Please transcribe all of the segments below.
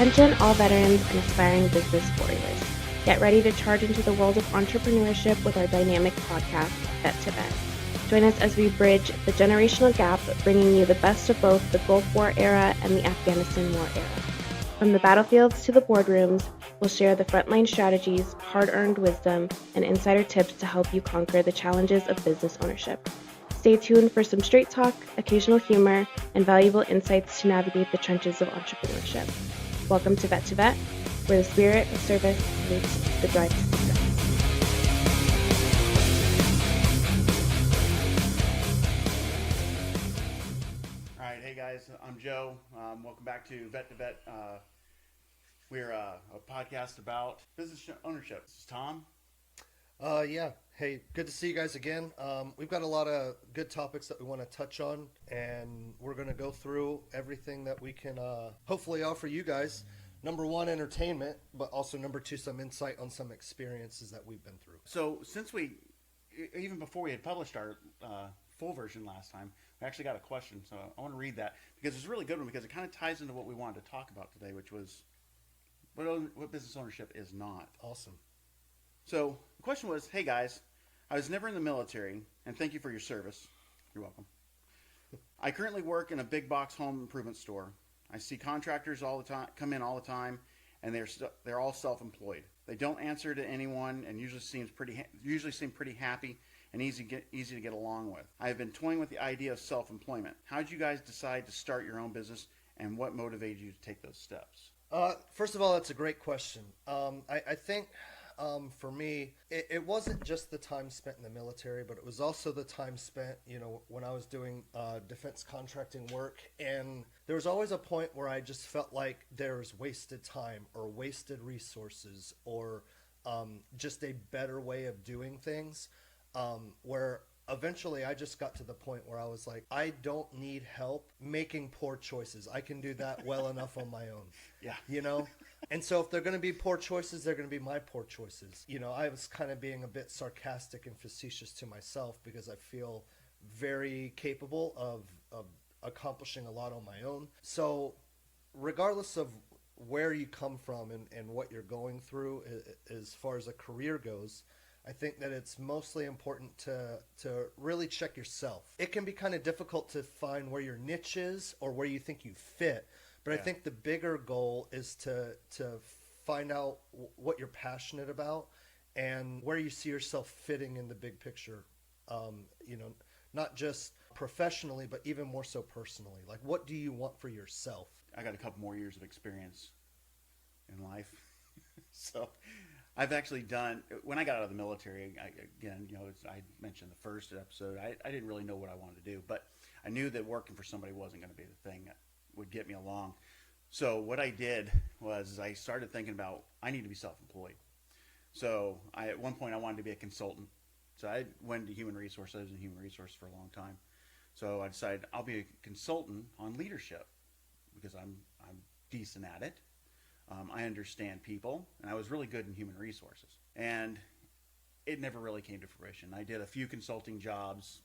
Attention all veterans and aspiring business warriors. Get ready to charge into the world of entrepreneurship with our dynamic podcast, Vet to Vet. Join us as we bridge the generational gap, bringing you the best of both the Gulf War era and the Afghanistan War era. From the battlefields to the boardrooms, we'll share the frontline strategies, hard-earned wisdom, and insider tips to help you conquer the challenges of business ownership. Stay tuned for some straight talk, occasional humor, and valuable insights to navigate the trenches of entrepreneurship. Welcome to Vet, where the spirit of service meets the drive to success. All right, hey guys, I'm Joe. Welcome back to Vet. We're a podcast about business ownership. This is Tom. Yeah. Hey, good to see you guys again. We've got a lot of good topics that we want to touch on, and we're going to go through everything that we can hopefully offer you guys. Number one, entertainment, but also number two, some insight on some experiences that we've been through. So since even before we had published our full version last time, we actually got a question. So I want to read that because it's a really good one because it kind of ties into what we wanted to talk about today, which was what business ownership is not. Awesome. So the question was, hey guys, I was never in the military, and thank you for your service. You're welcome. I currently work in a big box home improvement store. I see contractors all the time come in all the time, and they're all self-employed. They don't answer to anyone, and usually seem pretty happy and easy to get along with. I have been toying with the idea of self-employment. How did you guys decide to start your own business, and what motivated you to take those steps? First of all, that's a great question. I think for me, it wasn't just the time spent in the military, but it was also the time spent, when I was doing defense contracting work. And there was always a point where I just felt like there was wasted time or wasted resources or just a better way of doing things, where eventually I just got to the point where I was like, I don't need help making poor choices. I can do that well enough on my own. Yeah. And so if they're going to be poor choices, they're going to be my poor choices. I was kind of being a bit sarcastic and facetious to myself because I feel very capable of accomplishing a lot on my own. So regardless of where you come from and what you're going through as far as a career goes, I think that it's mostly important to really check yourself. It can be kind of difficult to find where your niche is or where you think you fit. But yeah. I think the bigger goal is to find out what you're passionate about and where you see yourself fitting in the big picture, not just professionally, but even more so personally. Like, what do you want for yourself? I got a couple more years of experience in life. So I've actually done, when I got out of the military, I mentioned the first episode, I didn't really know what I wanted to do, but I knew that working for somebody wasn't going to be the thing that would get me along. So what I did was I started thinking about, I need to be self-employed. So at one point I wanted to be a consultant. So I went into human resources. I was in human resources for a long time. So I decided I'll be a consultant on leadership because I'm decent at it. I understand people, and I was really good in human resources. And it never really came to fruition. I did a few consulting jobs,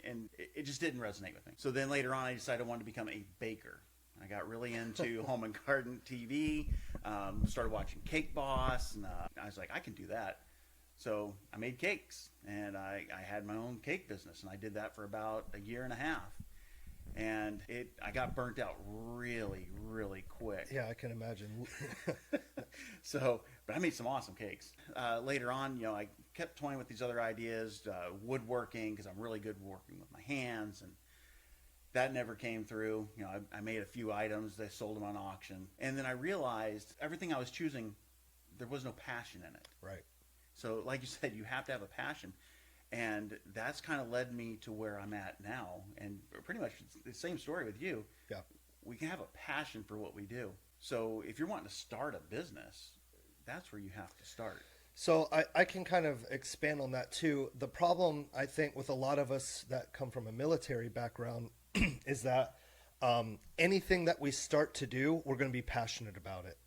and it just didn't resonate with me. So then later on, I decided I wanted to become a baker. I got really into home and garden TV, started watching Cake Boss, and I was like, I can do that. So I made cakes, and I had my own cake business, and I did that for about a year and a half. And I got burnt out really, really quick. Yeah, I can imagine. But I made some awesome cakes. Later on, I kept toying with these other ideas, woodworking, because I'm really good working with my hands, and that never came through. I made a few items, they sold them on auction. And then I realized everything I was choosing, there was no passion in it. Right. So like you said, you have to have a passion. And that's kind of led me to where I'm at now. And pretty much it's the same story with you. Yeah. We can have a passion for what we do. So if you're wanting to start a business, that's where you have to start. So I can kind of expand on that too. The problem, I think, with a lot of us that come from a military background is that anything that we start to do, we're going to be passionate about it.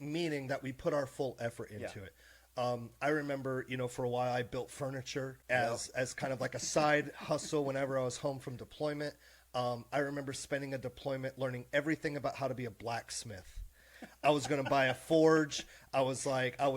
Meaning that we put our full effort into it. I remember, for a while I built furniture as kind of like a side hustle whenever I was home from deployment. I remember spending a deployment learning everything about how to be a blacksmith. I was going to buy a forge. I was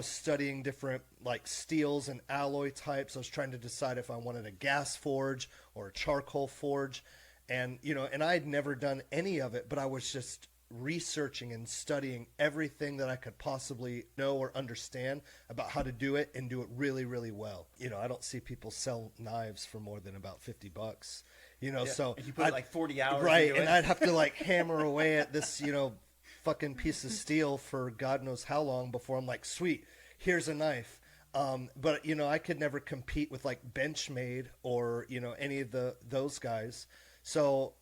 studying different like steels and alloy types. I was trying to decide if I wanted a gas forge or a charcoal forge. And, and I had never done any of it, but I was just researching and studying everything that I could possibly know or understand about how to do it and do it really, really well. I don't see people sell knives for more than about $50, so and you put like 40 hours right. into And it. I'd have to like hammer away at this, fucking piece of steel for God knows how long before I'm like, sweet, here's a knife. But I could never compete with like Benchmade or any of those guys. So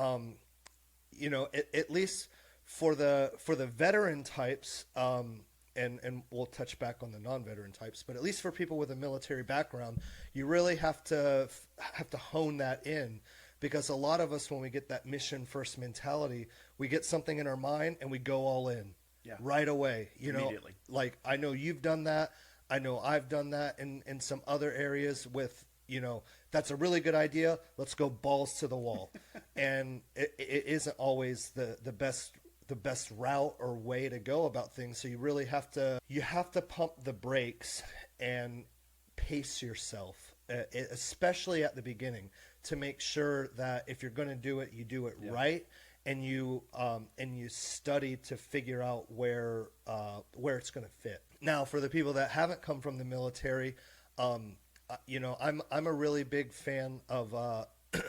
at least for the veteran types, and we'll touch back on the non-veteran types, but at least for people with a military background, you really have to hone that in. Because a lot of us, when we get that mission first mentality, we get something in our mind and we go all in right away. Immediately. Like I know you've done that. I know I've done that in some other areas with, that's a really good idea. Let's go balls to the wall. And it isn't always the best route or way to go about things. So you really have to pump the brakes and pace yourself, especially at the beginning, to make sure that if you're going to do it, you do it right, and you study to figure out where it's going to fit. Now, for the people that haven't come from the military, I'm a really big fan of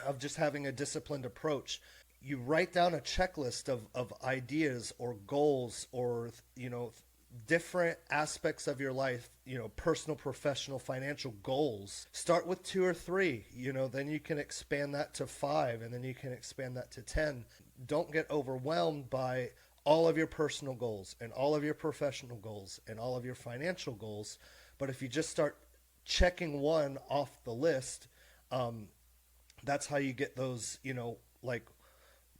of just having a disciplined approach. You write down a checklist of ideas or goals or different aspects of your life, personal, professional, financial goals. Start with 2 or 3, then you can expand that to 5, and then you can expand that to 10. Don't get overwhelmed by all of your personal goals and all of your professional goals and all of your financial goals. But if you just start checking one off the list, that's how you get those, like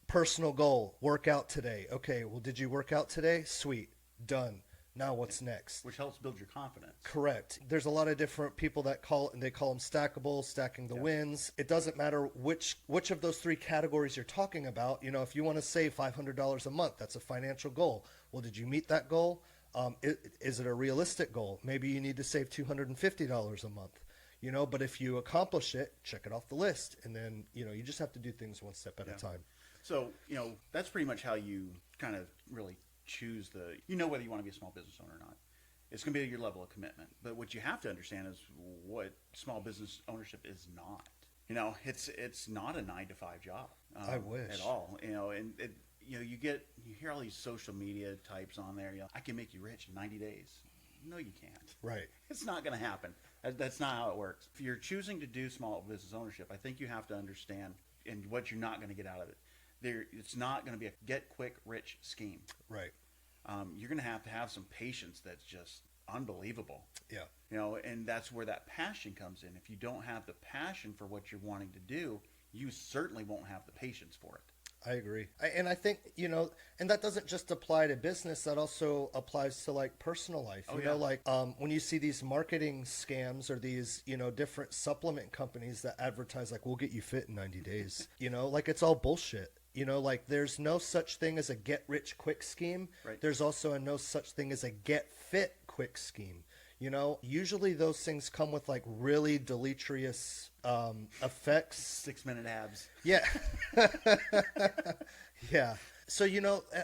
personal goal, work out today. Okay, well, did you work out today? Sweet, done. Now what's next? Which helps build your confidence. Correct. There's a lot of different people that call them stackable, stacking the wins. It doesn't matter which of those 3 categories you're talking about. If you want to save $500 a month, that's a financial goal. Well, did you meet that goal? Is it a realistic goal? Maybe you need to save $250 a month. But if you accomplish it, check it off the list. And then, you just have to do things one step at a time. So, that's pretty much how you kind of really choose whether you want to be a small business owner or not. It's going to be your level of commitment. But what you have to understand is what small business ownership is not. It's not a 9-to-5 job. I wish. At all. And you hear all these social media types on there. I can make you rich in 90 days. No, you can't. Right. It's not going to happen. That's not how it works. If you're choosing to do small business ownership, I think you have to understand and what you're not going to get out of it. It's not going to be a get-quick-rich scheme. Right. You're going to have some patience that's just unbelievable. Yeah. And that's where that passion comes in. If you don't have the passion for what you're wanting to do, you certainly won't have the patience for it. I agree. And I think, and that doesn't just apply to business. That also applies to like personal life. When you see these marketing scams or these, different supplement companies that advertise like, we'll get you fit in 90 days, it's all bullshit. There's no such thing as a get rich quick scheme. Right. There's also no such thing as a get fit quick scheme. Usually those things come with like really deleterious effects. 6-minute abs. Yeah. Yeah. So,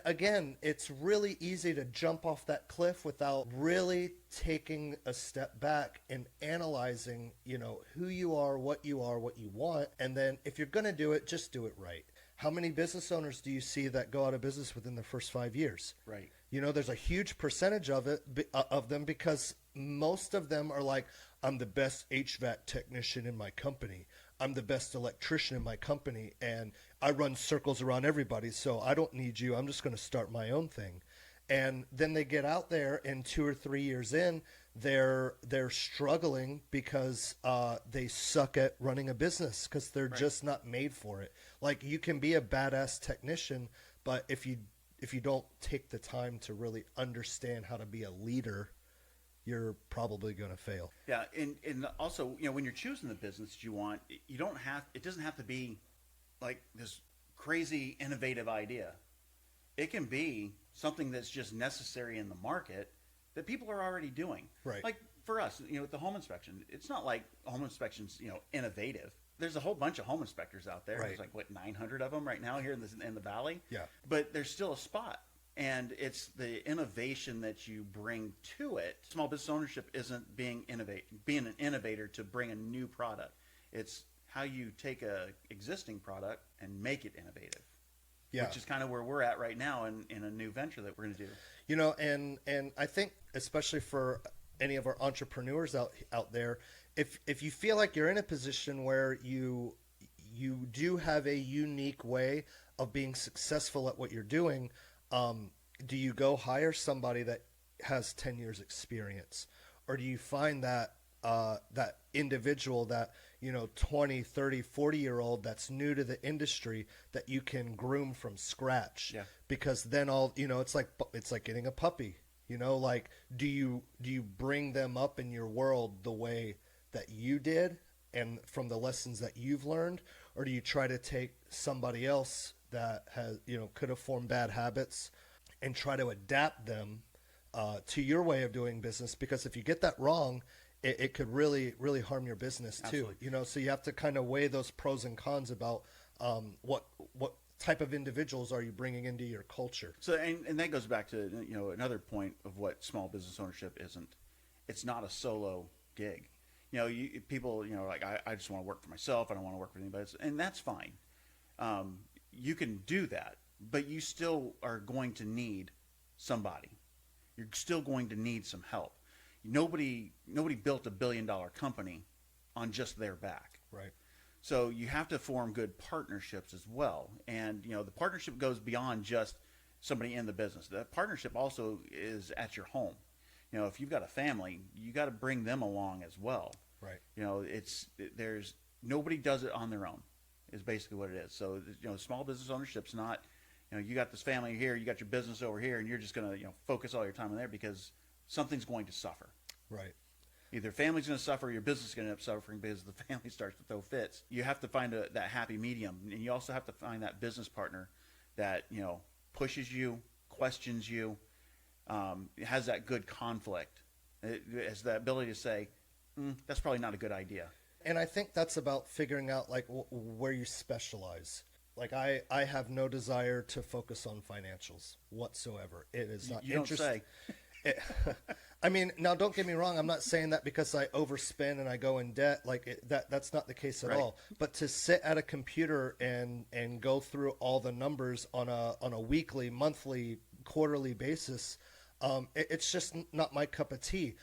again, it's really easy to jump off that cliff without really taking a step back and analyzing, who you are, what you want. And then if you're going to do it, just do it right. How many business owners do you see that go out of business within the first 5 years? Right. There's a huge percentage of them because most of them are like, I'm the best HVAC technician in my company. I'm the best electrician in my company, and I run circles around everybody, so I don't need you. I'm just going to start my own thing. And then they get out there, and 2 or 3 years in, they're struggling because they suck at running a business because they're just not made for it. Like, you can be a badass technician, but if you don't take the time to really understand how to be a leader, you're probably going to fail. Yeah, and also, when you're choosing the business you want, it doesn't have to be like this crazy innovative idea. It can be something that's just necessary in the market that people are already doing. Right. Like for us, with the home inspection, it's not like home inspection's, innovative. There's a whole bunch of home inspectors out there. Right. There's like, 900 of them right now here in the valley? Yeah. But there's still a spot. And it's the innovation that you bring to it. Small business ownership isn't being an innovator to bring a new product. It's how you take a existing product and make it innovative. Yeah. Which is kind of where we're at right now in a new venture that we're going to do. And I think especially for any of our entrepreneurs out there, if you feel like you're in a position where you do have a unique way of being successful at what you're doing, do you go hire somebody that has 10 years experience, or do you find that that individual, that 20, 30, 40-year-old that's new to the industry that you can groom from scratch? Yeah. Because then it's like getting a puppy. Like do you bring them up in your world the way that you did and from the lessons that you've learned, or do you try to take somebody else that has could have formed bad habits and try to adapt them to your way of doing business? Because if you get that wrong, it could really, really harm your business too. Absolutely. So you have to kind of weigh those pros and cons about what type of individuals are you bringing into your culture. So and that goes back to another point of what small business ownership isn't. It's not a solo gig. People like I just want to work for myself. I don't want to work for anybody else, and that's fine. You can do that, but you still are going to need somebody. You're still going to need some help. Nobody built $1 billion company on just their back. Right. So you have to form good partnerships as well. And the partnership goes beyond just somebody in the business. The partnership also is at your home. If you've got a family, you got to bring them along as well. Right. There's nobody does it on their own, is basically what it is. So small business ownership's not you got this family here, you got your business over here, and you're just going to focus all your time on there, because something's going to suffer. Right. Either family's going to suffer or your business is going to end up suffering because the family starts to throw fits. You have to find that happy medium, and you also have to find that business partner that pushes you, questions you, has that good conflict. It has the ability to say, that's probably not a good idea. And I think that's about figuring out like where you specialize. Like I have no desire to focus on financials whatsoever. It is not you don't say. I mean, now don't get me wrong. I'm not saying that because I overspend and I go in debt. Like that's not the case at Right. all. But to sit at a computer and go through all the numbers on a weekly, monthly, quarterly basis, it's just not my cup of tea.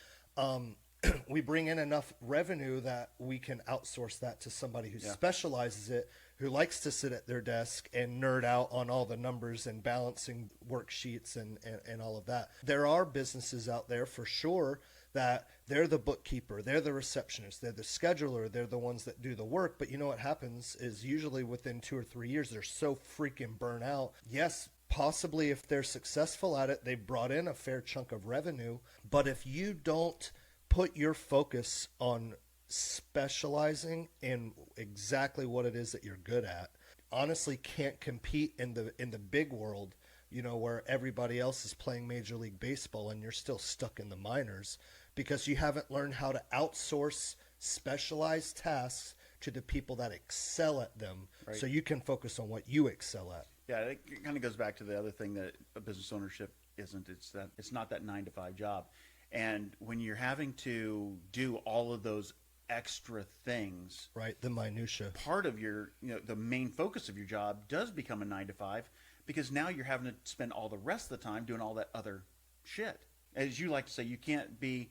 We bring in enough revenue that we can outsource that to somebody who specializes it, who likes to sit at their desk and nerd out on all the numbers and balancing worksheets and all of that. There are businesses out there for sure that they're the bookkeeper, they're the receptionist, they're the scheduler, they're the ones that do the work. But you know what happens is usually within 2 or 3 years, they're so freaking burnt out. Yes, possibly if they're successful at it, they've brought in a fair chunk of revenue. But if you don't put your focus on specializing in exactly what it is that you're good at, honestly can't compete in the big world, where everybody else is playing Major League Baseball and you're still stuck in the minors because you haven't learned how to outsource specialized tasks to the people that excel at them. Right. So you can focus on what you excel at. Yeah, it kind of goes back to the other thing that a business ownership isn't. It's not that 9-to-5 job. And when you're having to do all of those extra things, Right, the minutia. part of your, the main focus of your job does become a 9-to-5, because now you're having to spend all the rest of the time doing all that other shit. As you like to say, you can't be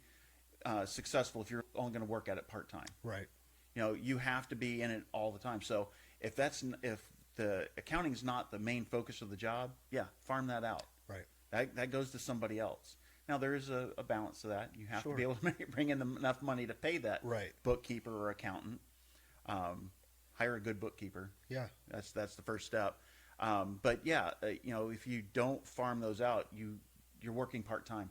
successful if you're only going to work at it part-time. Right. You have to be in it all the time. So if the accounting's not the main focus of the job, farm that out. Right. That goes to somebody else. Now, there is a balance to that. You have Sure. to be able to bring in enough money to pay that Right. bookkeeper or accountant. Hire a good bookkeeper. Yeah. That's the first step. But if you don't farm those out, you're working part-time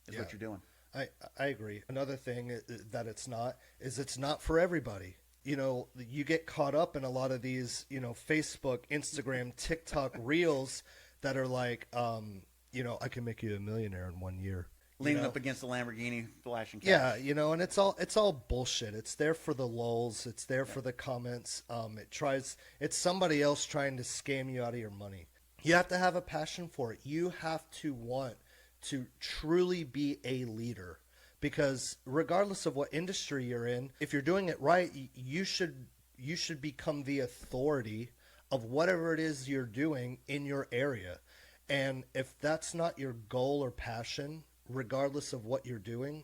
is what you're doing. I agree. Another thing that it's not for everybody. you get caught up in a lot of these, Facebook, Instagram, TikTok reels that are like, I can make you a millionaire in 1 year. Leaning up against the Lamborghini, flashing cash. Yeah, and it's all bullshit. It's there for the lulz. It's there for the comments. It's somebody else trying to scam you out of your money. You have to have a passion for it. You have to want to truly be a leader, because regardless of what industry you're in, if you're doing it right, you should become the authority of whatever it is you're doing in your area. And if that's not your goal or passion, regardless of what you're doing,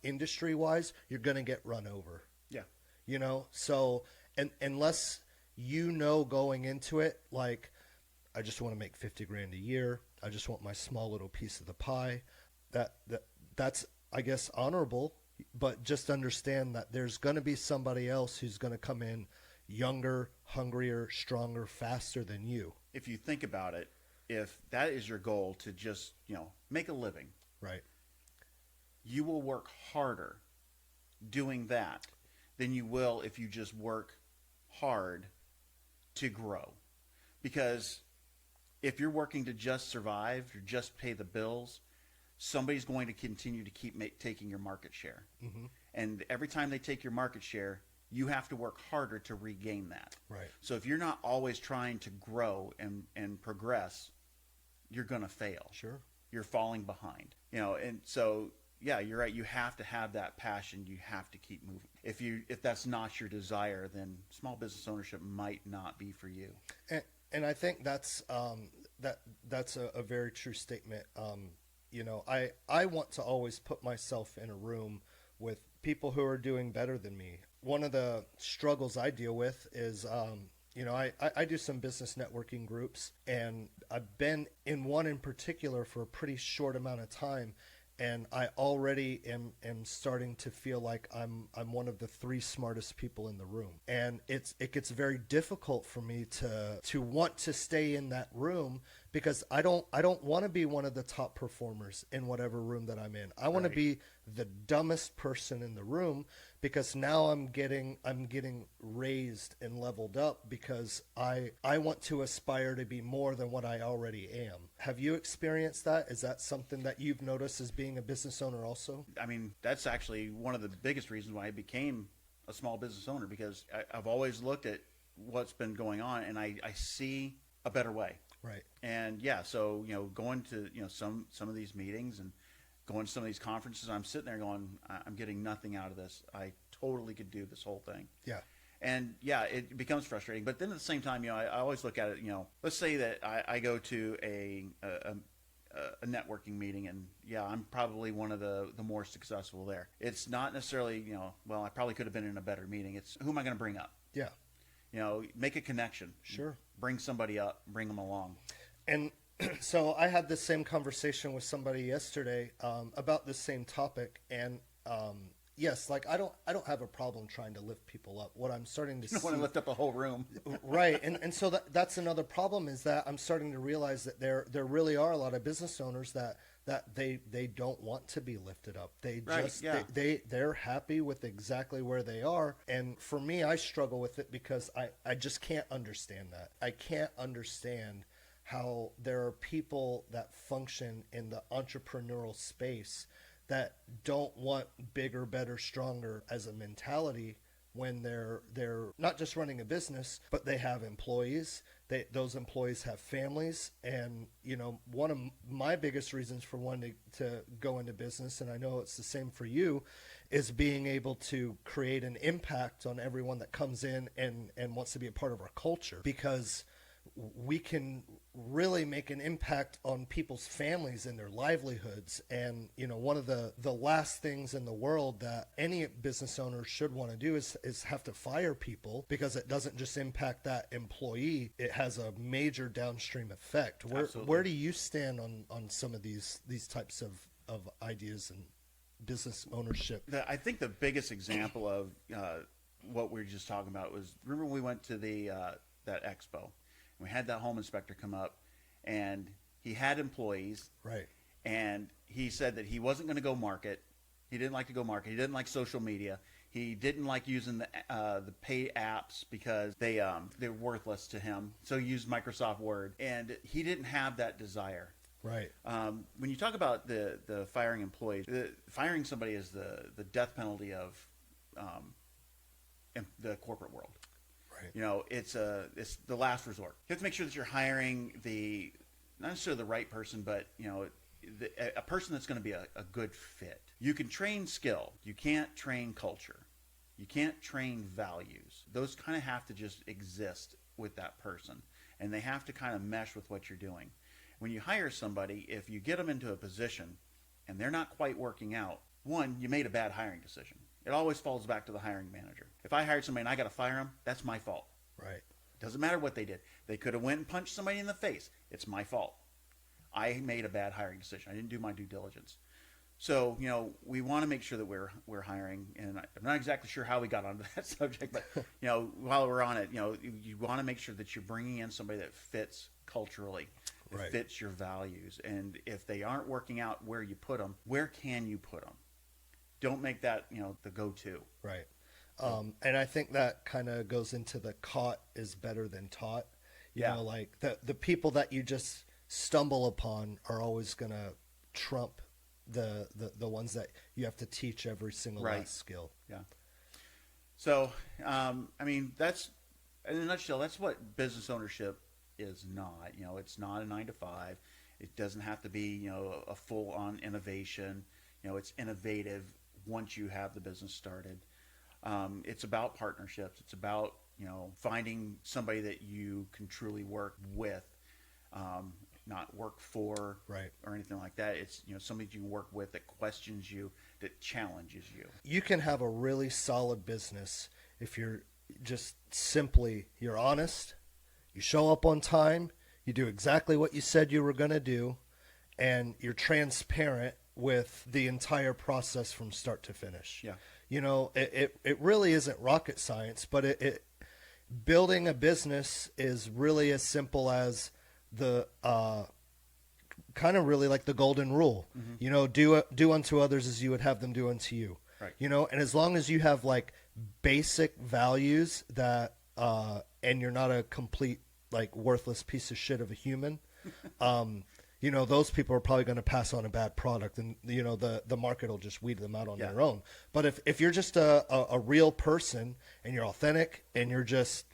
industry-wise, you're going to get run over. Yeah. So unless going into it, like, I just want to make 50 grand a year, I just want my small little piece of the pie, that's, I guess, honorable, but just understand that there's going to be somebody else who's going to come in younger, hungrier, stronger, faster than you. If you think about it, if that is your goal, to just, make a living, Right. you will work harder doing that than you will if you just work hard to grow. Because if you're working to just survive or just pay the bills, somebody's going to continue to keep taking your market share. Mm-hmm. And every time they take your market share, you have to work harder to regain that. Right. So if you're not always trying to grow and progress, you're going to fail. Sure. You're falling behind. And so, yeah, you're right. You have to have that passion. You have to keep moving. If that's not your desire, then small business ownership might not be for you. And I think that's a very true statement. I want to always put myself in a room with people who are doing better than me. One of the struggles I deal with is, I do some business networking groups, and I've been in one in particular for a pretty short amount of time. And I already am starting to feel like I'm one of the 3 smartest people in the room, and it gets very difficult for me to want to stay in that room, because I don't want to be one of the top performers in whatever room that I'm in. I want to be the dumbest person in the room, because now I'm getting raised and leveled up, because I want to aspire to be more than what I already am. Have you experienced that? Is that something that you've noticed as being a business owner also? I mean, that's actually one of the biggest reasons why I became a small business owner, because I've always looked at what's been going on, and I see a better way. Right. And yeah, so, going to, some of these meetings and going to some of these conferences, I'm sitting there going, I'm getting nothing out of this. I totally could do this whole thing. Yeah. And yeah, it becomes frustrating. But then at the same time, I always look at it, let's say that I go to a networking meeting, and yeah, I'm probably one of the more successful there. It's not necessarily, well, I probably could have been in a better meeting. It's who am I going to bring up? Yeah. Make a connection. Sure. Bring somebody up, bring them along. And so I had the same conversation with somebody yesterday about this same topic, and yes, like I don't have a problem trying to lift people up. What I'm starting to see, You don't want to lift up a whole room. right? And so that's another problem, is that I'm starting to realize that there really are a lot of business owners that they don't want to be lifted up. They just they're happy with exactly where they are. And for me, I struggle with it, because I just can't understand that. I can't understand how there are people that function in the entrepreneurial space that don't want bigger, better, stronger as a mentality, when they're not just running a business, but they have employees. Those employees have families. And one of my biggest reasons for wanting to go into business, and I know it's the same for you, is being able to create an impact on everyone that comes in and wants to be a part of our culture, because we can really make an impact on people's families and their livelihoods. And one of the last things in the world that any business owner should want to do is have to fire people, because it doesn't just impact that employee, it has a major downstream effect. Where do you stand on some of these types of ideas and business ownership? I think the biggest example of what we were just talking about was, remember when we went to that expo? We had that home inspector come up, and he had employees. Right. And he said that he wasn't going to go market. He didn't like to go market. He didn't like social media. He didn't like using the paid apps because they're worthless to him. So he used Microsoft Word, and he didn't have that desire. Right. When you talk about the firing employees, firing somebody is the death penalty of in the corporate world. Right. You know, it's the last resort. You have to make sure that you're hiring not necessarily the right person, but you know, a person that's going to be a good fit. You can train skill. You can't train culture. You can't train values. Those kind of have to just exist with that person, and they have to kind of mesh with what you're doing. When you hire somebody, if you get them into a position and they're not quite working out, one, you made a bad hiring decision. It always falls back to the hiring manager. If I hired somebody and I got to fire them, that's my fault. Right. Doesn't matter what they did. They could have went and punched somebody in the face. It's my fault. I made a bad hiring decision. I didn't do my due diligence. So, you know, we want to make sure that we're hiring, and I'm not exactly sure how we got onto that subject, but, you know, while we're on it, you know, you want to make sure that you're bringing in somebody that fits culturally, Right. fits your values. And if they aren't working out where you put them, where can you put them? Don't make that, you know, the go-to. Right. And I think that kind of goes into the caught is better than taught. You know, like the people that you just stumble upon are always going to trump the ones that you have to teach every single last skill. Yeah. So, I mean, that's, in a nutshell, that's what business ownership is not. You know, it's not a 9-to-5. It doesn't have to be, you know, a full-on innovation. You know, it's innovative once you have the business started. It's about partnerships. It's about, you know, finding somebody that you can truly work with, not work for, Right. or anything like that. It's, you know, somebody you can work with that questions you, that challenges you. You can have a really solid business if you're just simply, you're honest, you show up on time, you do exactly what you said you were going to do, and you're transparent with the entire process from start to finish. Yeah. You know, it really isn't rocket science, but building a business is really as simple as the kind of really like the golden rule. Mm-hmm. You know, do unto others as you would have them do unto you. Right. You know, and as long as you have like basic values that and you're not a complete like worthless piece of shit of a human, you know, those people are probably going to pass on a bad product, and you know the market will just weed them out on their own. But if you're just a real person and you're authentic and you're just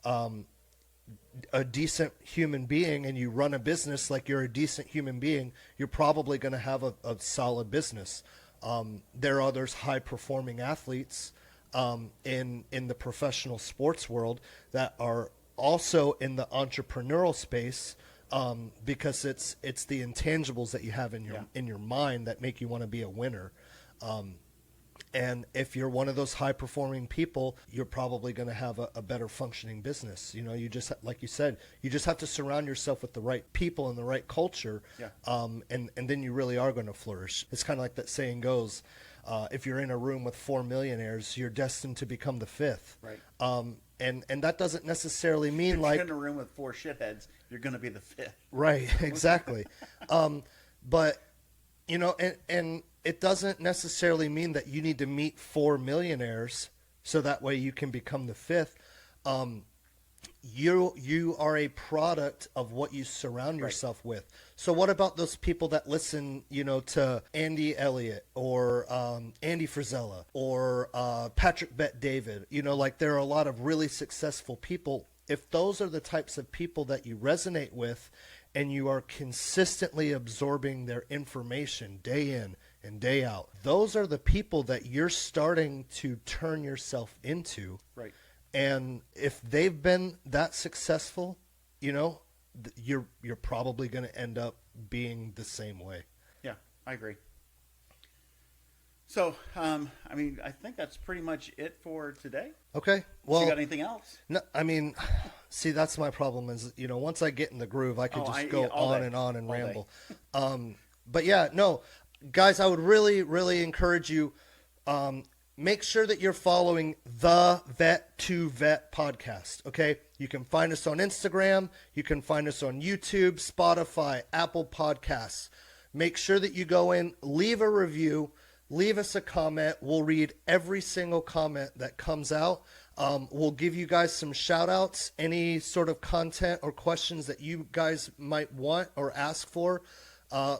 a decent human being and you run a business like you're a decent human being, you're probably going to have a solid business. There are others high performing athletes in the professional sports world that are also in the entrepreneurial space, because it's the intangibles that you have in your mind that make you want to be a winner. And if you're one of those high performing people, you're probably going to have a better functioning business. You know, you just, like you said, you just have to surround yourself with the right people and the right culture. Yeah. And then you really are going to flourish. It's kind of like that saying goes, if you're in a room with 4 millionaires, you're destined to become the fifth. Right. And that doesn't necessarily mean if like you're in a room with 4 shitheads, you're going to be the fifth. Right, exactly. But you know, and it doesn't necessarily mean that you need to meet 4 millionaires so that way you can become the fifth. You are a product of what you surround yourself with. So what about those people that listen, you know, to Andy Elliott or Andy Frisella or Patrick Bet-David? You know, like there are a lot of really successful people. If those are the types of people that you resonate with and you are consistently absorbing their information day in and day out, those are the people that you're starting to turn yourself into. Right. And if they've been that successful, you know, you're probably going to end up being the same way. Yeah, I agree. So, I mean, I think that's pretty much it for today. Okay. Well, you got anything else? No, I mean, see, that's my problem is, you know, once I get in the groove, I could go on and on and ramble. But yeah, no, guys, I would really, really encourage you, make sure that you're following the Vet to Vet podcast. Okay. You can find us on Instagram. You can find us on YouTube, Spotify, Apple Podcasts. Make sure that you go in, leave a review, leave us a comment. We'll read every single comment that comes out. We'll give you guys some shout outs, any sort of content or questions that you guys might want or ask for.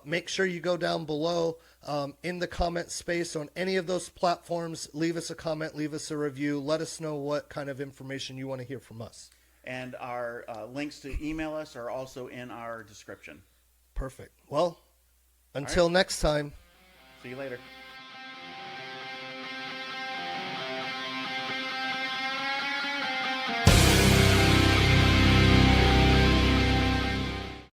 Make sure you go down below in the comment space on any of those platforms. Leave us a comment, leave us a review. Let us know what kind of information you want to hear from us. And our links to email us are also in our description. Perfect. Well, until next time. See you later.